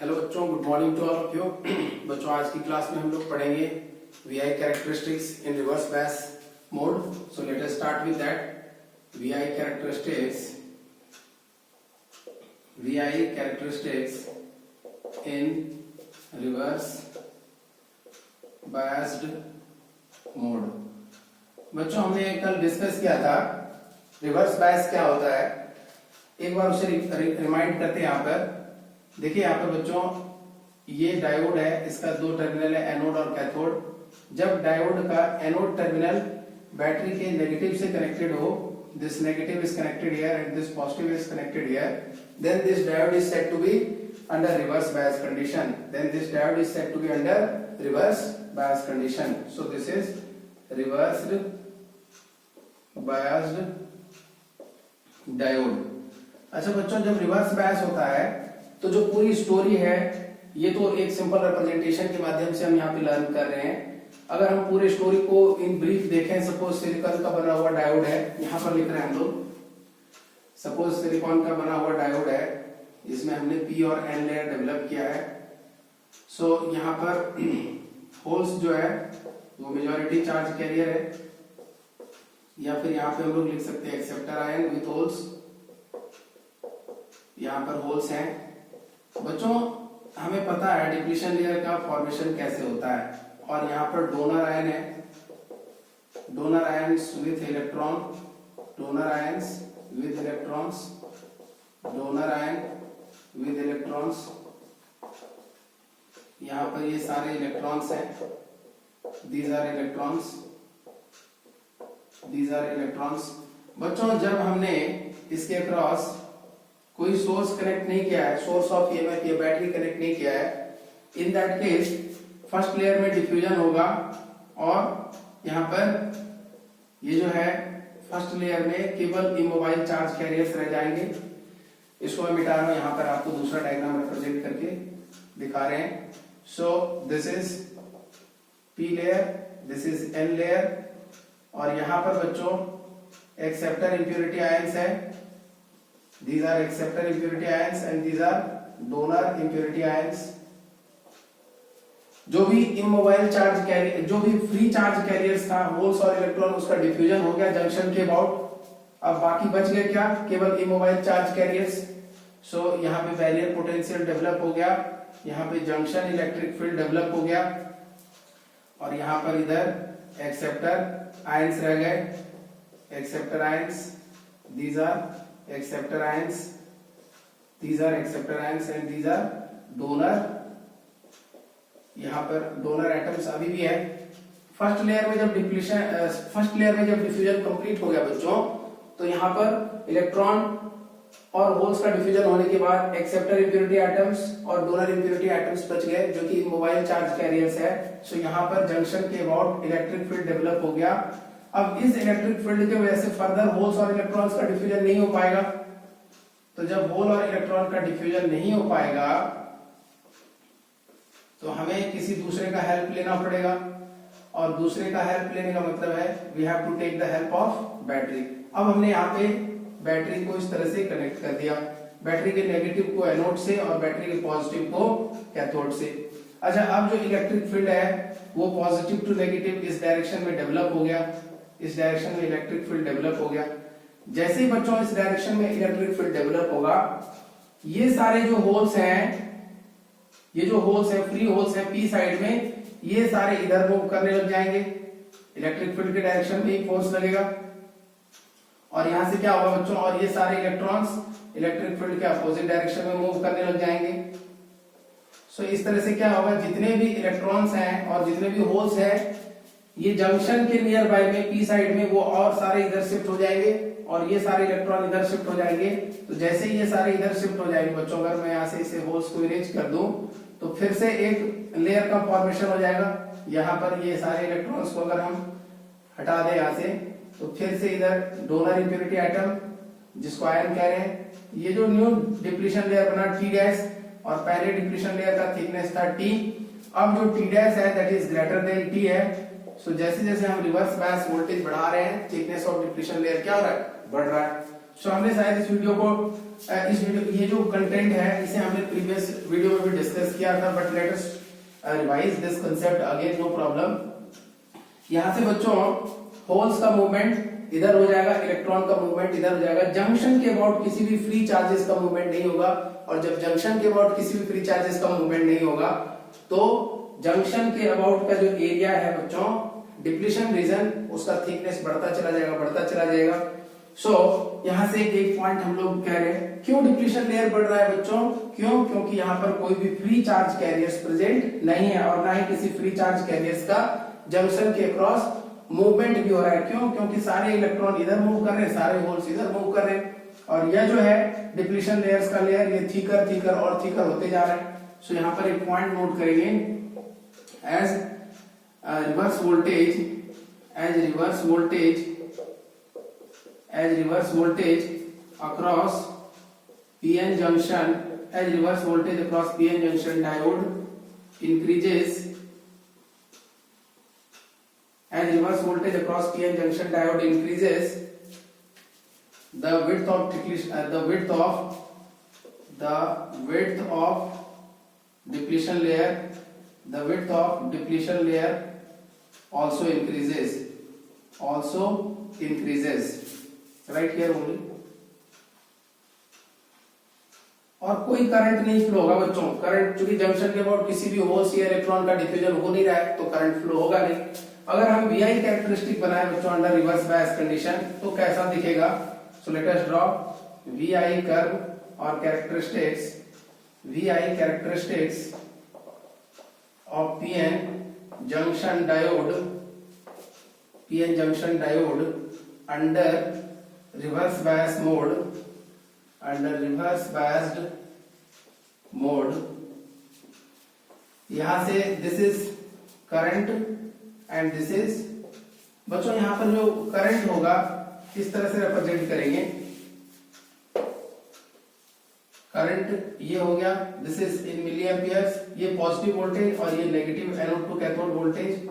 Hello बच्चों, good morning to all of you. बच्चों, आज की क्लास में हम लोग पढ़ेंगे VI characteristics in reverse bias mode. So let us start with that. VI characteristics in reverse biased mode. बच्चों, हमने कल डिस्कस किया था रिवर्स बायस क्या होता है। एक बार उसे रिमाइंड करते हैं। यहाँ पर देखिए, यहाँ पर बच्चों ये डायोड है, इसका दो टर्मिनल है, एनोड और कैथोड। जब डायोड का एनोड टर्मिनल बैटरी के नेगेटिव से कनेक्टेड हो, this negative is connected here and this positive is connected here, then this diode is said to be under reverse bias condition. Then this diode is said to be under reverse bias condition. So this is reversed biased diode. अच्छा बच्चों, जब reverse bias होता है तो जो पूरी story है, ये तो एक सिंपल रिप्रेजेंटेशन के माध्यम से हम यहाँ पे लर्न कर रहे हैं। अगर हम पूरे स्टोरी को इन ब्रीफ देखें, सपोज सिलिकॉन का बना हुआ डायोड है, यहाँ पर लिख रहे हैं हम लोग। सपोज सिलिकॉन का बना हुआ डायोड है, इसमें हमने पी और एन लेयर डेवलप किया है। सो यहाँ पर होल्स जो है वो मेजॉरिटी चार्ज कैरियर है, या फिर यहाँ पे हम लोग लिख सकते हैं एक्सेप्टर आयन विथ होल्स। यहाँ पर होल्स हैं। बच्चों, हमें पता है डिप्लीशन लेयर का फॉर्मेशन कैसे होता है, और यहाँ पर डोनर आयन है, donor ions with electron, donor ions with electrons, donor ion with electrons. यहाँ पर ये सारे इलेक्ट्रॉन्स हैं, these are electrons, these are electrons. बच्चों, जब हमने इसके अक्रॉस कोई सोर्स कनेक्ट नहीं किया है, सोर्स ऑफ ईएमएफ या बैटरी कनेक्ट नहीं किया है, in that case first layer में डिफ्यूजन होगा, और यहाँ पर ये जो है फर्स्ट लेयर में केवल इमोबाइल चार्ज कैरियर्स रह जाएंगे। इसको मैं मिटा रहा हूं, यहाँ पर आपको दूसरा डायग्राम रिप्रेजेंट करके दिखा रहे हैं। So this is P layer, this is an layer, और यहाँ पर बच्चों एक्सेप्टर इंप्योरिटी आयंस है। These are acceptor impurity ions and these are donor impurity ions. जो भी इमोबाइल चार्ज कैरियर, जो भी फ्री चार्ज कैरियर्स था, होल्स और इलेक्ट्रॉन, उसका डिफ्यूजन हो गया जंक्शन के अबाउट। अब बाकी बच गए क्या? केवल इमोबाइल चार्ज कैरियर्स। सो यहाँ पे बैरियर पोटेंशियल डेवलप हो गया, यहाँ पे जंक्शन इलेक्ट्रिक फील्ड डेवलप हो गया, और यहाँ पर इधर एक्सेप्टर आयंस रह गए, acceptor ions. These are acceptor ions, these are acceptor ions and these are donor। यहाँ पर डोनर एटम्स अभी भी है। फर्स्ट लेयर में जब डिफ्यूजन कंप्लीट हो गया बच्चों, तो यहाँ पर इलेक्ट्रॉन और होल्स का डिफ्यूजन होने के बाद एक्सेप्टर इंप्योरिटी एटम्स और डोनर इंप्योरिटी एटम्स बच गए, जो कि मोबाइल चार्ज कैरियर्स है। सो यहाँ पर जंक्शन के अबाउट इलेक्ट्रिक फील्ड डेवलप हो गया। अब इस इलेक्ट्रिक फील्ड की वजह से फर्दर होल्स और इलेक्ट्रॉन्स का डिफ्यूजन नहीं हो पाएगा। तो जब होल और इलेक्ट्रॉन का डिफ्यूजन नहीं हो पाएगा, तो हमें किसी दूसरे का हेल्प लेना पड़ेगा, और दूसरे का हेल्प लेने का मतलब है we have to take the help of battery. अब हमने यहाँ पे बैटरी को इस तरह से कनेक्ट कर दिया, बैटरी के नेगेटिव को एनोड से और बैटरी के पॉजिटिव को कैथोड से। अच्छा, अब जो इलेक्ट्रिक फील्ड है वो पॉजिटिव टू नेगेटिव इस डायरेक्शन में डेवलप हो गया, इस डायरेक्शन में इलेक्ट्रिक फील्ड डेवलप हो गया। जैसे ही बच्चों इस डायरेक्शन में इलेक्ट्रिक फील्ड डेवलप होगा, ये सारे जो होल्स हैं, ये जो होल्स हैं, फ्री होल्स हैं पी साइड में, ये सारे इधर मूव करने लग जाएंगे, इलेक्ट्रिक फील्ड के डायरेक्शन में ही फोर्स लगेगा, और यहां से क्या होगा बच्चों, और ये सारे इलेक्ट्रॉन्स इलेक्ट्रिक फील्ड के अपोजिट डायरेक्शन में मूव करने लग जाएंगे। सो इस तरह से क्या होगा, जितने भी इलेक्ट्रॉन्स हैं और जितने भी होल्स हैं, ये जंक्शन के नियर बाय में पी साइड में वो और सारे इधर शिफ्ट हो जाएंगे, और ये सारे इलेक्ट्रॉन इधर शिफ्ट हो जाएंगे। तो जैसे ही ये सारे इधर शिफ्ट हो जाएंगे बच्चों, अगर मैं यहाँ से इसे होल्स को इरेज कर दूं, तो फिर से एक लेयर का फॉर्मेशन हो जाएगा। यहाँ पर ये सारे इलेक्ट्रॉन्स को अगर हम हटा दें यहाँ से, तो फिर से इधर डोनर इंप्योरिटी एटम, जिसको आयन कह रहे हैं, ये जो न्यू डिप्लीशन लेयर बना टी डैश, और पहले डिप्लीशन लेयर का थिकनेस था टी। अब जो टी डैश है that is greater than T है। सो जैसे जैसे हम रिवर्स बायस वोल्टेज बढ़ा रहे हैं, थिकनेस ऑफ डिप्लीशन लेयर क्या हो रहा है, बढ़ रहा है। सो हमने शायद इस वीडियो को ये जो कंटेंट है इसे हमने प्रीवियस वीडियो में भी डिस्कस किया था, but let us revise this concept again, no problem. यहाँ से बच्चों होल्स का मूवमेंट इधर हो जाएगा, इलेक्ट्रॉन का मूवमेंट इधर हो जाएगा। जंक्शन के अबाउट किसी भी फ्री चार्जेस का मूवमेंट नहीं होगा, और जब जंक्शन के अबाउट किसी भी फ्री चार्जेस का मूवमेंट नहीं होगा तो जंक्शन के अबाउट का जो एरिया है बच्चों, डिप्लीशन रीजन, उसका थिकनेस बढ़ता चला जाएगा। सो यहाँ से एक पॉइंट हम लोग कह रहे हैं, क्यों डिप्लीशन लेयर बढ़ रहा है बच्चों? क्यों? क्योंकि यहाँ पर कोई भी फ्री चार्ज कैरियर्स प्रेजेंट नहीं है, और ना ही किसी फ्री चार्ज कैरियर्स का जंक्शन के अक्रॉस मूवमेंट भी हो रहा है। क्यों? क्योंकि सारे इलेक्ट्रॉन इधर मूव कर रहे हैं, सारे होल्स इधर मूव कर रहे हैं, और यह जो है डिप्लीशन लेयर्स का लेयर ये थिकर और थिकर होते जा रहा है। सो यहाँ पर एक पॉइंट नोट करेंगे, as reverse voltage across PN junction, diode increases, as reverse voltage across PN junction diode increases, the width of depletion layer also increases right here only। और कोई करंट नहीं फ्लो होगा बच्चों। करंट चूंकि junction के about किसी भी holes या इलेक्ट्रॉन का डिफ्यूजन हो नहीं रहा है तो करंट फ्लो होगा नहीं। अगर हम VI कैरेक्टरिस्टिक बनाए बच्चों अंडर रिवर्स बायस कंडीशन तो कैसा दिखेगा? So let us draw VI curve और characteristics of PN junction diode under reverse biased mode. यहां से this is current and this is, बच्चों यहां पर जो करंट होगा किस तरह से रिप्रेजेंट करेंगे? करंट ये हो गया, this is in milli amperes, ये पॉजिटिव वोल्टेज और ये negative anode to cathode voltage.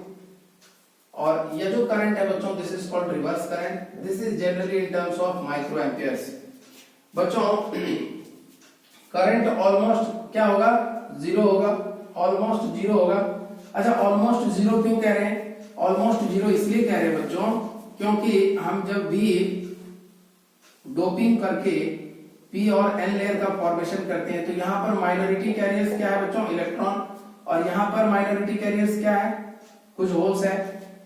और ये जो करंट है बच्चों this is called reverse current, this is generally in terms of micro amperes. बच्चों करंट ऑलमोस्ट क्या होगा? जीरो होगा, ऑलमोस्ट जीरो होगा। अच्छा ऑलमोस्ट जीरो क्यों कह रहे हैं? ऑलमोस्ट जीरो इसलिए कह रहे हैं बच्चों क्योंकि हम जब भी डोपिंग करके P और N लेयर का फॉर्मेशन करते हैं तो यहाँ पर माइनॉरिटी कैरियर्स क्या है बच्चों? इलेक्ट्रॉन, और यहाँ पर माइनॉरिटी कैरियर्स क्या है? कुछ होल्स है।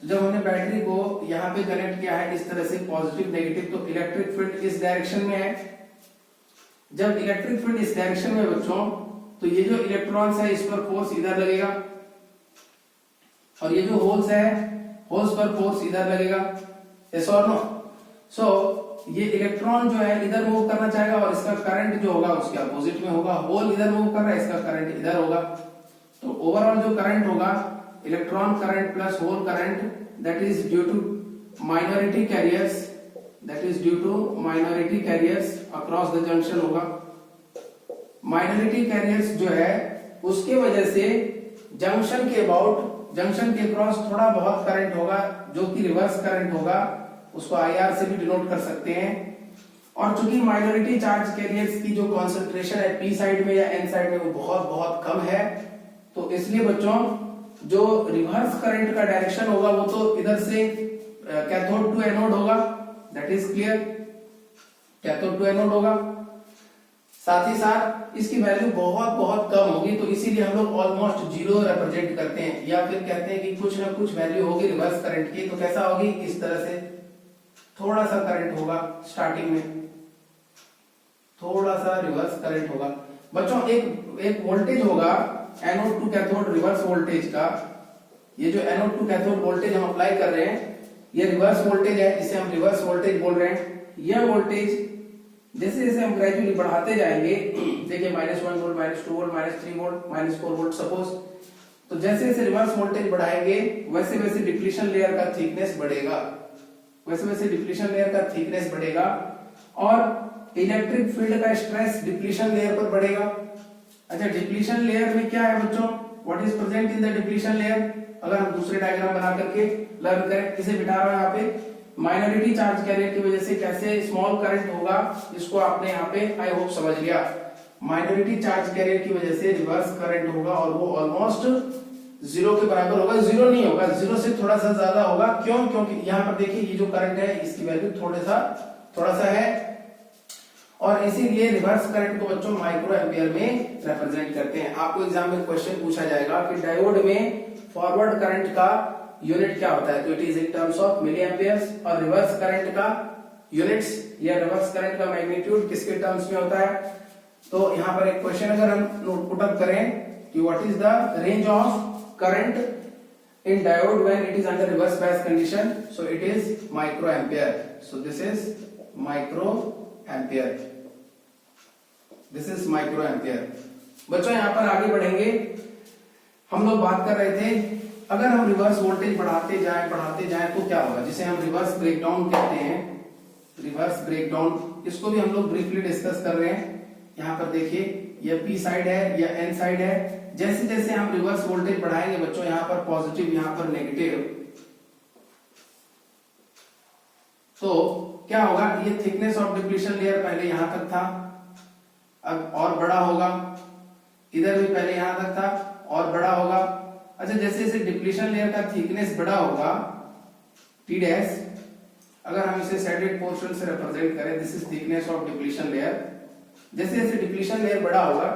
तो जब हमने बैटरी को यहाँ पे कनेक्ट किया है इस तरह से पॉजिटिव नेगेटिव, तो इलेक्ट्रिक फील्ड इस डायरेक्शन में है। जब इलेक्ट्रिक फील्ड इस डायरेक्शन में बच्चों तो ये जो इलेक्ट्रॉन्स है इस पर फोर्स इधर लगेगा, और ये जो होल्स है होल्स पर फोर्स इधर लगेगा। यस और नो? सो ये इलेक्ट्रॉन जो है इधर मूव करना चाहेगा और इसका करंट जो होगा उसके अपोजिट में होगा। होल इधर मूव कर रहा है, इसका करंट इधर होगा। तो ओवरऑल जो करंट होगा electron current plus hole current, that is due to minority carriers across the junction होगा। माइनॉरिटी कैरियर्स जो है उसके वजह से जंक्शन के अक्रॉस थोड़ा बहुत करंट होगा जो कि रिवर्स करंट होगा, उसको IR से भी डिनोट कर सकते हैं। और चूंकि माइनॉरिटी चार्ज कैरियर्स की जो कॉन्सेंट्रेशन है P साइड में या N साइड में वो बहुत कम है, तो इसलिए बच्चों जो रिवर्स करंट का डायरेक्शन होगा वो तो इधर से कैथोड टू एनोड होगा, that is clear, cathode to anode होगा। साथ ही साथ इसकी वैल्यू बहुत कम होगी, तो इसीलिए हम लोग ऑलमोस्ट जीरो रिप्रेजेंट करते हैं, या फिर कहते हैं कि कुछ ना कुछ वैल्यू होगी रिवर्स करंट की। तो कैसा होगी? इस तरह से थोड़ा सा करंट होगा स्टार्टिंग में, थोड़ा सा रिवर्स करंट होगा। बच्चों एक वोल्टेज होगा anode to cathode reverse voltage का। ये जो एनोड टू कैथोड वोल्टेज हम अप्लाई कर रहे हैं ये रिवर्स वोल्टेज है, इसे हम रिवर्स वोल्टेज बोल रहे हैं। यह वोल्टेज जैसे जैसे हम ग्रेजुअली बढ़ाते जाएंगे, देखिए -1 volt, -2 volt, -3 volt, -4 volt suppose, तो जैसे जैसे रिवर्स वोल्टेज बढ़ाएंगे वैसे वैसे डिप्लीशन लेयर का थिकनेस बढ़ेगा, और इलेक्ट्रिक फील्ड का स्ट्रेस डिप्लीशन लेयर पर बढ़ेगा। अच्छा डिप्लीशन लेयर में क्या है बच्चों? What is present in the depletion layer? अगर हम दूसरे डायग्राम बना करके लर्न करें, इसे बिठा रहा हूं यहाँ पे। माइनॉरिटी चार्ज कैरियर की वजह से कैसे स्मॉल करंट होगा, इसको आपने यहाँ पे आई होप समझ लिया। माइनॉरिटी चार्ज कैरियर की वजह से रिवर्स करंट होगा और वो ऑलमोस्ट जीरो के बराबर होगा, जीरो नहीं होगा, जीरो से थोड़ा सा ज्यादा होगा। क्यों? क्योंकि यहाँ पर देखिए ये जो करंट है इसकी वैल्यू थोड़ा सा है, और इसीलिए रिवर्स करंट को बच्चों माइक्रो एम्पियर में रिप्रेजेंट करते हैं। आपको एग्जाम में क्वेश्चन पूछा जाएगा कि डायोड में फॉरवर्ड करंट का यूनिट क्या होता है, तो it is in terms of milli amperes, और रिवर्स करंट का यूनिट्स या रिवर्स करंट का मैग्नीट्यूड किसके टर्म्स में होता है। तो यहाँ पर एक क्वेश्चन अगर हम नोट पुट अप करें कि what is the range of current in diode when it is under reverse bias condition, so it is micro ampere, so this is micro ampere, this is micro ampere। बच्चों यहाँ पर आगे बढ़ेंगे, हम लोग बात कर रहे थे अगर हम रिवर्स वोल्टेज बढ़ाते जाएं तो क्या होगा, जिसे हम रिवर्स ब्रेकडाउन कहते हैं, रिवर्स ब्रेकडाउन, इसको भी हम लोग ब्रीफली डिस्कस कर रहे हैं। यहाँ पर देखिए यह पी साइड है या एन साइड है, जैसे जैसे हम रिवर्स वोल्टेज बढ़ाएंगे बच्चों, यहाँ पर पॉजिटिव यहाँ पर नेगेटिव, तो क्या होगा, ये थिकनेस ऑफ डिप्लीशन लेयर पहले यहां तक था, अब और बड़ा होगा, इधर भी पहले यहां तक था और बड़ा होगा। अच्छा, जैसे जैसे डिप्लीशन लेयर का थिकनेस बड़ा होगा टी डैश, अगर हम इसे सैडेड पोर्शन से रिप्रेजेंट करें, this is thickness of depletion layer, जैसे जैसे डिप्लीशन लेयर बड़ा होगा,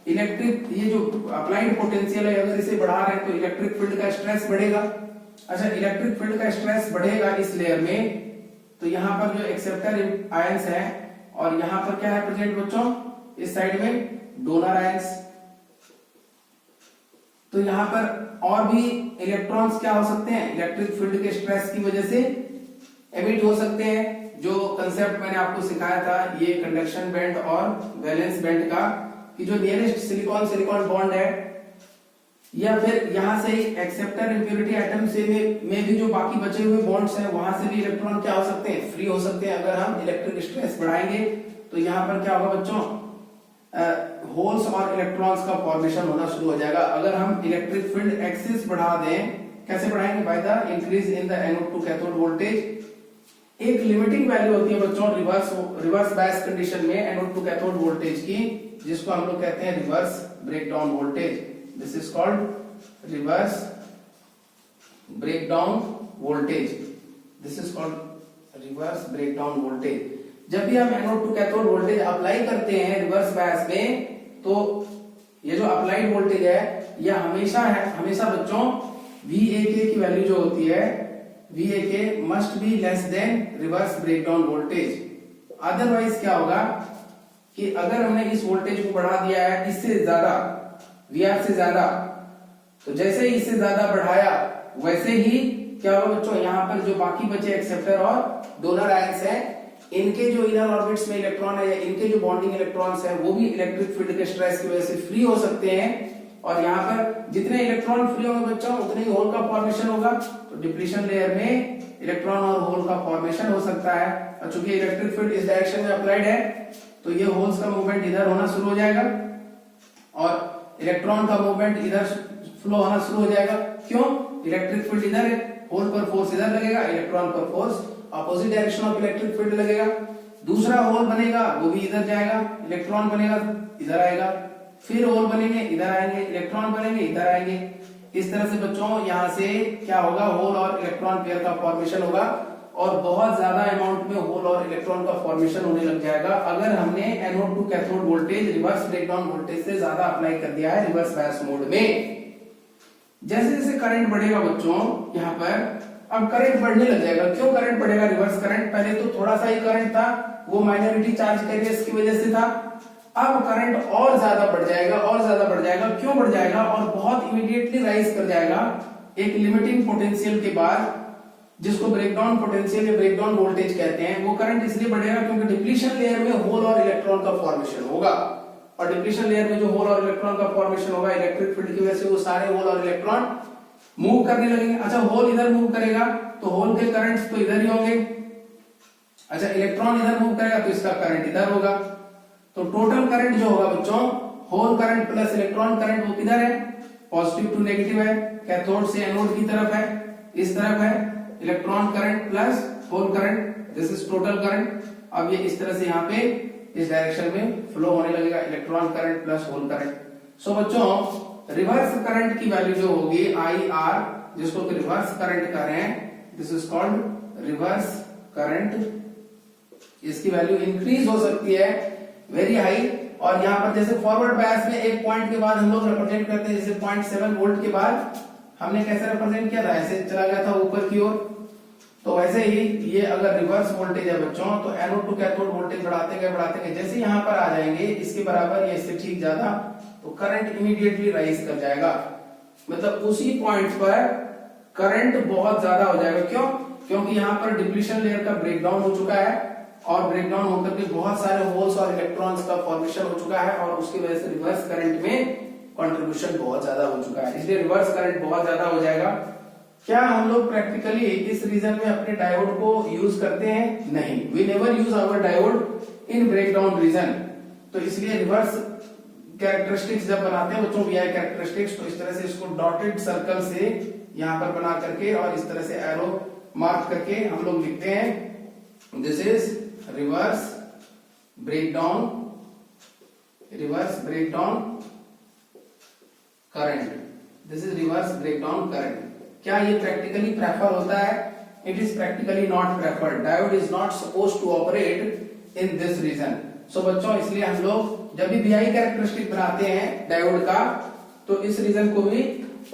इलेक्ट्रिक ये जो अप्लाइड पोटेंशियल है अगर इसे बढ़ा रहे हैं तो इलेक्ट्रिक फील्ड का स्ट्रेस बढ़ेगा। अच्छा, इलेक्ट्रिक फील्ड का स्ट्रेस बढ़ेगा इस लेयर में, तो यहाँ पर जो एक्सेप्टर आयंस है और यहाँ पर क्या है प्रेजेंट बच्चों, इस साइड में डोनर आयंस, तो यहाँ पर और भी इलेक्ट्रॉन्स क्या हो सकते हैं, इलेक्ट्रिक फील्ड के स्ट्रेस की वजह से एमिट हो सकते हैं। जो कंसेप्ट मैंने आपको सिखाया था ये कंडक्शन बैंड और वैलेंस बैंड का, कि जो नियरेस्ट सिलिकॉन बॉन्ड है, या फिर यहां से एक्सेप्टर इंप्योरिटी एटम से में भी जो बाकी बचे हुए बॉन्ड्स हैं वहां से भी इलेक्ट्रॉन क्या हो सकते हैं, फ्री हो सकते हैं। अगर हम इलेक्ट्रिक स्ट्रेस बढ़ाएंगे तो यहाँ पर क्या होगा बच्चों, होल्स और इलेक्ट्रॉन्स का फॉर्मेशन होना शुरू हो जाएगा। अगर हम इलेक्ट्रिक फील्ड एक्सिस बढ़ा दें, कैसे बढ़ाएंगे, by the increase in the anode to cathode voltage. एक लिमिटिंग वैल्यू होती है बच्चों रिवर्स बायस कंडीशन में एनोड टू कैथोड वोल्टेज की, जिसको हम लोग कहते हैं reverse breakdown voltage. This is called reverse breakdown voltage, this is called reverse breakdown voltage. जब भी हम anode to cathode voltage apply करते हैं रिवर्स बायस में, तो ये जो अप्लाइड वोल्टेज है यह हमेशा बच्चों VAK की वैल्यू जो होती है, VAK must be less than reverse breakdown voltage. Otherwise क्या होगा कि अगर हमने इस वोल्टेज को बढ़ा दिया है इससे ज्यादा, VR से ज्यादा, तो जैसे ही इससे ज्यादा बढ़ाया वैसे ही क्या होगा बच्चों, यहाँ पर जो बाकी बचे एक्सेप्टर और डोनर आयंस हैं, इनके जो इनर ऑर्बिट्स में इलेक्ट्रॉन है या इनके जो बॉन्डिंग इलेक्ट्रॉन्स हैं वो भी इलेक्ट्रिक फील्ड के स्ट्रेस की वजह से फ्री हो सकते हैं, और यहाँ पर जितने इलेक्ट्रॉन फ्री होंगे बच्चों उतने ही होल का फॉर्मेशन होगा। तो डिप्लीशन लेयर में इलेक्ट्रॉन और होल का फॉर्मेशन हो सकता है, और चूंकि इलेक्ट्रिक फील्ड इस डायरेक्शन में अप्लाइड है तो ये होल्स का मूवमेंट इधर होना शुरू हो जाएगा और इलेक्ट्रॉन का मूवमेंट इधर फ्लो होना शुरू हो जाएगा। क्यों, इलेक्ट्रिक फील्ड इधर है, होल पर फोर्स इधर लगेगा, इलेक्ट्रॉन पर force opposite direction of electric field लगेगा। दूसरा होल बनेगा वो भी इधर जाएगा, इलेक्ट्रॉन बनेगा इधर आएगा, फिर होल बनेंगे इधर आएंगे, इलेक्ट्रॉन बनेंगे इधर आएंगे। इस तरह से बच्चों यहाँ से क्या होगा, होल और इलेक्ट्रॉन पेयर का फॉर्मेशन होगा, और बहुत ज्यादा अमाउंट में होल और इलेक्ट्रॉन का फॉर्मेशन होने लग जाएगा अगर हमने anode to cathode voltage reverse breakdown voltage से ज्यादा अप्लाई कर दिया है रिवर्स बायस मोड में। जैसे जैसे करंट बढ़ेगा बच्चों, यहाँ पर अब करंट बढ़ने लग जाएगा। क्यों करंट बढ़ेगा, रिवर्स करंट, पहले तो थोड़ा सा ही करंट था, वो माइनॉरिटी चार्ज कैरियर्स की वजह से था, अब करंट और ज्यादा बढ़ जाएगा, और ज्यादा बढ़ जाएगा। क्यों बढ़ जाएगा, और बहुत इमीडिएटली राइज कर जाएगा एक लिमिटिंग पोटेंशियल के बाद, जिसको ब्रेकडाउन पोटेंशियल या ब्रेकडाउन वोल्टेज कहते हैं। वो करंट इसलिए बढ़ेगा क्योंकि डिप्लीशन लेयर में होल और इलेक्ट्रॉन का फॉर्मेशन होगा, और डिप्लीशन लेयर में जो होल और इलेक्ट्रॉन का फॉर्मेशन होगा इलेक्ट्रिक फील्ड की वजह से वो सारे होल और इलेक्ट्रॉन मूव करने लगेंगे। अच्छा, होल इधर मूव करेगा तो होल के करंट्स तो इधर ही होंगे। अच्छा, इलेक्ट्रॉन इधर मूव करेगा तो इसका करंट इधर होगा। तो टोटल करंट जो होगा बच्चों, hole current plus electron current, वो किधर है, पॉजिटिव टू नेगेटिव है, कैथोड से एनोड की तरफ है, इस तरफ है electron current plus hole current, this is total current. अब ये इस तरह से यहाँ पे इस डायरेक्शन में फ्लो होने लगेगा, electron current plus hole current. So बच्चों रिवर्स करंट की वैल्यू जो होगी आई आर, जिसको कि रिवर्स करंट कह रहे हैं, this is called reverse current. इसकी वैल्यू इंक्रीज हो सकती है वेरी हाई। और यहाँ पर जैसे फॉरवर्ड बायस में एक पॉइंट के बाद हम लोग रिप्रेजेंट करते हैं, जैसे 0.7 वोल्ट के बाद हमने कैसे रिप्रेजेंट किया था, ऐसे चला गया था ऊपर की ओर। तो वैसे ही ये अगर रिवर्स वोल्टेज है बच्चों, तो एनोड टू कैथोड वोल्टेज बढ़ाते गए, जैसे यहाँ पर आ जाएंगे इसके बराबर या इससे ठीक ज्यादा, तो करंट इमीडिएटली राइज कर जाएगा। मतलब उसी पॉइंट पर करंट बहुत ज्यादा हो जाएगा। क्यों? क्योंकि यहाँ पर डिप्लीशन लेयर का ब्रेकडाउन हो चुका है, और ब्रेकडाउन होकर के बहुत सारे होल्स और इलेक्ट्रॉन्स का फॉर्मेशन हो चुका है, और उसकी वजह से रिवर्स करंट में कंट्रीब्यूशन बहुत ज्यादा हो चुका है, इसलिए रिवर्स करंट बहुत ज्यादा हो जाएगा। क्या हम लोग प्रैक्टिकली इस रीजन में अपने डायोड को यूज करते हैं? नहीं, we never use our diode in breakdown region. तो इसलिए रिवर्स कैरेक्टरिस्टिक्स जब बनाते हैं बच्चों, वीआई कैरेक्टरिस्टिक्स, तो इस तरह से इसको डॉटेड सर्कल से यहाँ पर बना करके और इस तरह से एरो मार्क करके हम लोग लिखते हैं, this is reverse breakdown current, this is reverse breakdown current. क्या ये प्रैक्टिकली प्रेफर होता है? It is practically not preferred. Diode is not suppose to operate in this region. So बच्चों इसलिए हम लोग जब भी वीआई कैरेक्टरिस्टिक बनाते हैं डायोड का, तो इस रीजन को भी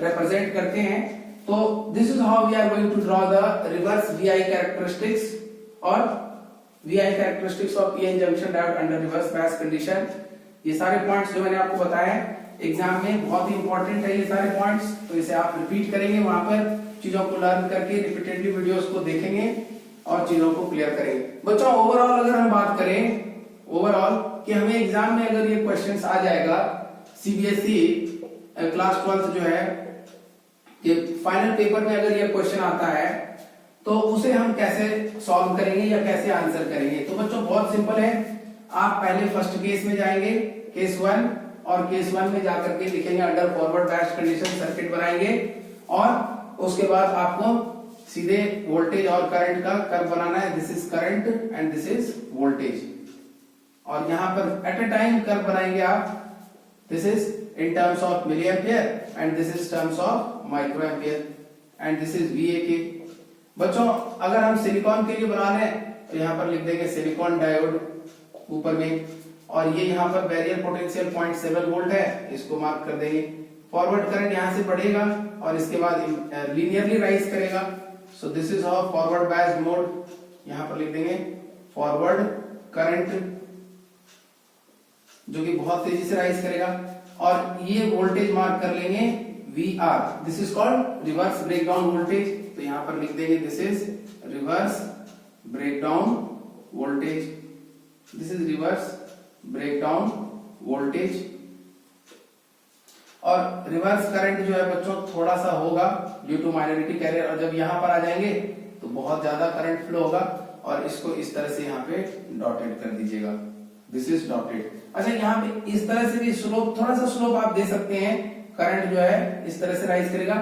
रिप्रेजेंट करते हैं। तो this is how we are going to draw the reverse VI characteristics और VI characteristics of PN junction diode under reverse bias condition. ये सारे पॉइंट्स जो मैंने आपको बताए हैं एग्जाम में बहुत ही इंपॉर्टेंट है ये सारे पॉइंट्स, तो इसे आप रिपीट करेंगे, वहां पर चीजों को लर्न करके रिपीटेडली वीडियोस को देखेंगे और चीजों को क्लियर करेंगे। बच्चों ओवरऑल अगर हम बात करें ओवरऑल कि हमें एग्जाम में अगर ये क्वेश्चंस आ जाएगा, सीबीएसई क्लास 12 जो है ये फाइनल पेपर में अगर ये क्वेश्चन आता है, तो उसे हम कैसे सॉल्व करेंगे या कैसे आंसर करेंगे? तो बच्चों बहुत सिंपल है, आप पहले फर्स्ट केस में जाएंगे, केस 1, और केस 1 में जाकर के लिखेंगे under forward bias condition circuit बनाएंगे, और उसके बाद आपको सीधे वोल्टेज और करंट का कर्व बनाना है, this is current and this is voltage. और यहां पर एट अ टाइम कर्व बनाएंगे आप, this is in terms of milli ampere and this is terms of micro ampere and this is VA। बच्चों अगर हम सिलिकॉन के लिए बना रहे हैं तो यहां पर लिख देंगे सिलिकॉन डायोड ऊपर में, और ये यहाँ पर बैरियर पोटेंशियल 0.7 वोल्ट है, इसको मार्क कर देंगे। फॉरवर्ड करंट यहाँ से बढ़ेगा और इसके बाद लीनियरली राइज करेगा। सो this is how forward biased mode, यहाँ पर लिख देंगे फॉरवर्ड करंट जो कि बहुत तेजी से राइज करेगा, और ये वोल्टेज मार्क कर लेंगे VR, this is called reverse breakdown voltage. तो यहाँ पर लिख देंगे this is reverse breakdown voltage, this is reverse breakdown voltage. और रिवर्स करंट जो है बच्चों थोड़ा सा होगा ड्यू टू माइनॉरिटी कैरियर, और जब यहां पर आ जाएंगे तो बहुत ज्यादा करंट फ्लो होगा, और इसको इस तरह से यहाँ पे डॉटेड कर दीजिएगा, दिस इज डॉटेड। अच्छा यहाँ पे इस तरह से भी स्लोप, थोड़ा सा स्लोप आप दे सकते हैं, करंट जो है इस तरह से राइज करेगा,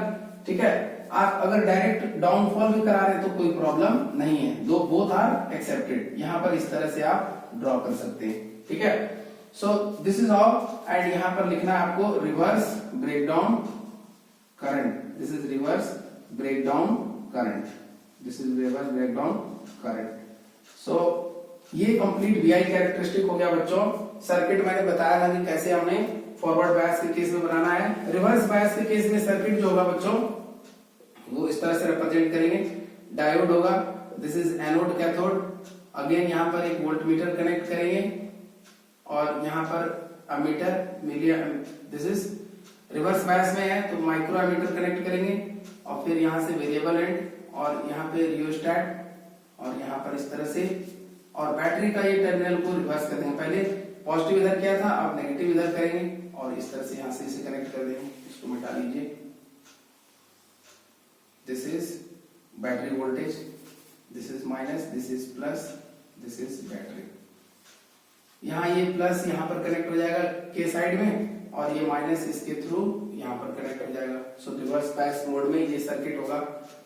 ठीक है। आप अगर डायरेक्ट डाउनफॉल भी करा रहे तो कोई प्रॉब्लम नहीं है, दो बोथ आर एक्सेप्टेड। यहां पर इस तरह से आप ड्रॉ कर सकते हैं, ठीक है। So this is how, and यहां पर लिखना है आपको reverse breakdown current, this is reverse breakdown current, this is reverse breakdown current. So ये कंप्लीट वीआई कैरेक्टरिस्टिक हो गया बच्चों। सर्किट मैंने बताया था कि कैसे हमने फॉरवर्ड बायस के केस में बनाना है। रिवर्स बायस के केस में सर्किट जो होगा बच्चों वो इस तरह से रिप्रेजेंट करेंगे, डायोड होगा, this is anode cathode, again यहाँ पर एक वोल्टमीटर कनेक्ट करेंगे, और यहाँ पर ammeter milli, this is reverse bias में है तो माइक्रो अमीटर कनेक्ट करेंगे, और फिर यहाँ से वेरिएबल एंड, और यहाँ पे रियोस्टेट, और यहाँ पर इस तरह से, और बैटरी का ये टर्मिनल को रिवर्स कर देंगे, पहले पॉजिटिव इधर किया था अब नेगेटिव इधर करेंगे, और इस तरह से यहाँ से इसे कनेक्ट कर देंगे, इसको मिटा लीजिए, this is battery voltage, this is minus, this is plus, this is battery. यहाँ ये प्लस यहाँ पर कनेक्ट हो जाएगा के साइड में, और ये माइनस इसके थ्रू यहाँ पर कनेक्ट हो जाएगा। सो रिवर्स बायस मोड में ये सर्किट होगा,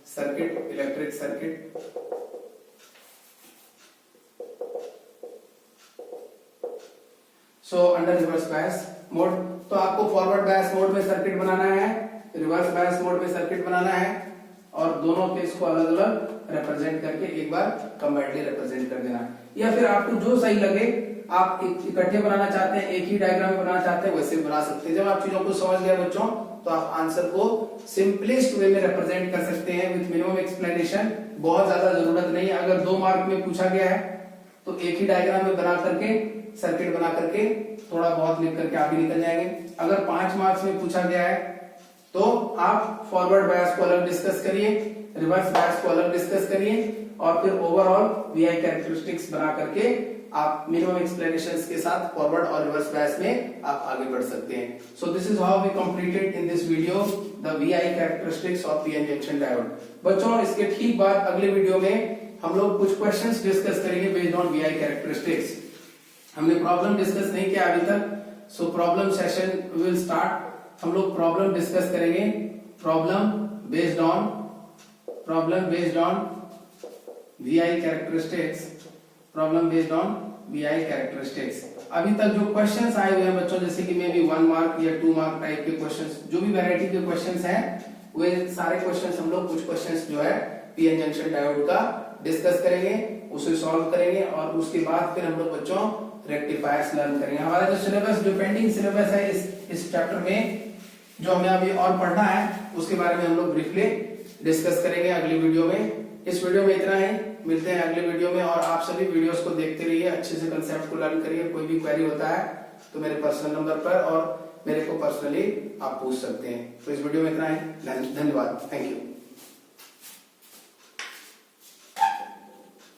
circuit electric circuit, so under reverse bias mode, तो आपको फॉरवर्ड बायस मोड में सर्किट बनाना है, रिवर्स बायस मोड में सर्किट बनाना है, और दोनों केस को अलग अलग रिप्रेजेंट करके एक बार कंबाइंडली रिप्रेजेंट कर देना। या फिर आपको जो सही लगे, आप इकट्ठे बनाना चाहते हैं, एक ही डायग्राम में बनाना चाहते हैं, वैसे बना सकते हैं। जब आप चीजों को समझ गए बच्चों, तो आप आंसर को सिंपलेस्ट वे में रिप्रेजेंट कर सकते हैं विद मिनिमम एक्सप्लेनेशन। बहुत ज्यादा जरूरत नहीं है। अगर 2 मार्क में पूछा गया है तो एक ही डायग्राम में बना करके, सर्किट बना करके, थोड़ा बहुत लिख करके आप ही निकल जाएंगे। अगर 5 मार्क्स में पूछा गया है तो आप फॉरवर्ड बायस को अलग डिस्कस करिए, रिवर्स बायस को अलग डिस्कस करिए, और फिर ओवरऑल वीआई कैरेक्टरिस्टिक्स बना करके आप मिनिमम एक्सप्लेनेशंस के साथ फॉरवर्ड और रिवर्स बायस में आप आगे बढ़ सकते हैं। So this is how we completed in this video the VI characteristics of PN junction diode. बच्चों, इसके ठीक बाद अगले वीडियो में हम लोग कुछ क्वेश्चंस डिस्कस करेंगे बेस्ड ऑन वीआई कैरेक्टरिस्टिक्स। हमने प्रॉब्लम डिस्कस नहीं किया अभी तक, so problem session will start. हम लोग प्रॉब्लम डिस्कस करेंगे, problem based on VI characteristics, problem based on VI characteristics. अभी तक जो क्वेश्चंस आए हुए हैं बच्चों, जैसे कि मे बी 1 मार्क या 2 मार्क टाइप के क्वेश्चंस, जो भी वैरायटी के क्वेश्चंस हैं, वे सारे क्वेश्चंस हम लोग कुछ क्वेश्चंस जो है पीएन जंक्शन डायोड का डिस्कस करेंगे, उसे सॉल्व करेंगे, और उसके बाद फिर हम लोग बच्चों रेक्टिफायर्स लर्न करेंगे। हमारा जो सिलेबस, जो पेंडिंग सिलेबस है इस चैप्टर में, जो हमें अभी और पढ़ना है, उसके बारे में हम लोग ब्रीफली डिस्कस करेंगे अगली वीडियो में। इस वीडियो में इतना ही, मिलते हैं अगले वीडियो में। और आप सभी वीडियोस को देखते रहिए, अच्छे से कंसेप्ट को लर्न करिए। कोई भी क्वेरी होता है तो मेरे पर्सनल नंबर पर और मेरे को पर्सनली आप पूछ सकते हैं। तो इस वीडियो में इतना ही, धन्यवाद, थैंक यू।